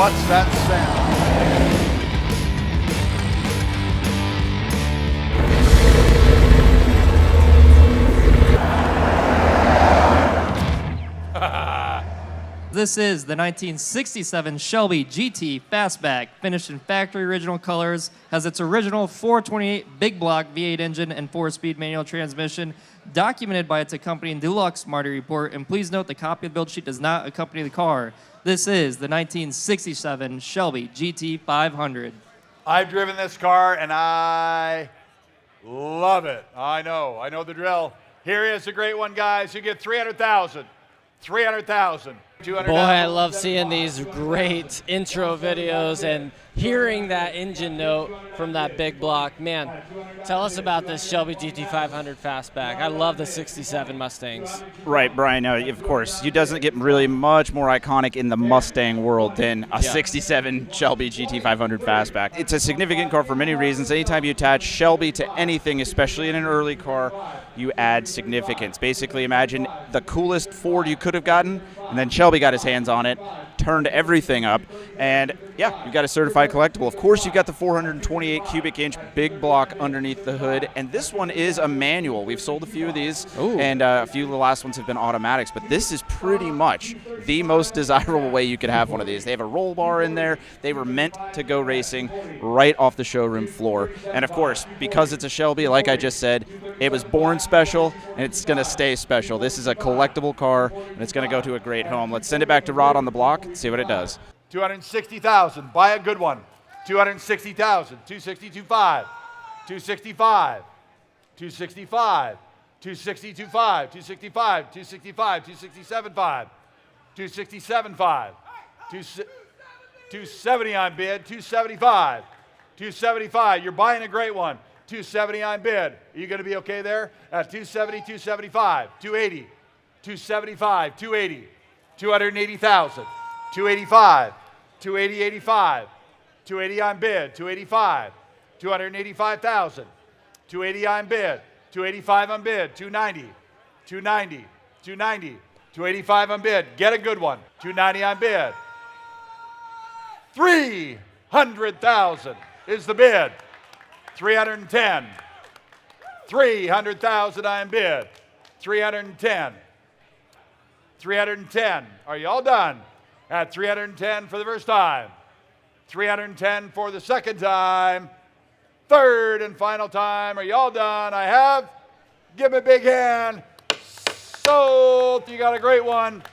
What's that sound? This is the 1967 Shelby GT Fastback, finished in factory original colors, has its original 428 big block V8 engine and 4-speed manual transmission, documented by its accompanying deluxe Marty report, and please note the copy of the build sheet does not accompany the car. This is the 1967 Shelby GT500. I've driven this car and I love it. I know the drill. Here is a great one, guys. You get 300,000. 300,000. Boy, I love seeing these great intro videos and hearing that engine note from that big block. Man, tell us about this Shelby GT500 Fastback. I love the 67 Mustangs. Right, Brian, of course. It doesn't get really much more iconic in the Mustang world than a 67 Shelby GT500 Fastback. It's a significant car for many reasons. Anytime you attach Shelby to anything, especially in an early car, you add significance. Basically, imagine the coolest Ford you could have gotten, and then Shelby got his hands on it, turned everything up, and yeah, you got a certified collectible. Of course, you've got the 428 cubic inch big block underneath the hood, and this one is a manual. We've sold a few of these, and a few of the last ones have been automatics, but this is pretty much the most desirable way you could have one of these. They have a roll bar in there. They were meant to go racing right off the showroom floor, and of course, because it's a Shelby, like I just said, it was born special, and it's going to stay special. This is a collectible car, and it's going to go to a great home. Let's send it back to Rod on the block and see what it does. 260,000. Buy a good one. 260,000. 262.5. 265. 265. 262.5. 265. 265. 267.5. 267.5. 270 on bid. 275. 275. You're buying a great one. 270 on bid. Are you going to be okay there? At 270, 275, 280, 275, 280, 280,000, 285, 280, 85, 280 on bid, 285, 285,000, 280 on bid, 285 on bid, 290, 290, 290, 285 on bid. Get a good one. 290 on bid. 300,000 is the bid. 310. 300,000 on bid. 310. 310. Are you all done? At 310 for the first time. 310 for the second time. Third and final time. Are you all done? I have. Give me a big hand. Sold. You got a great one.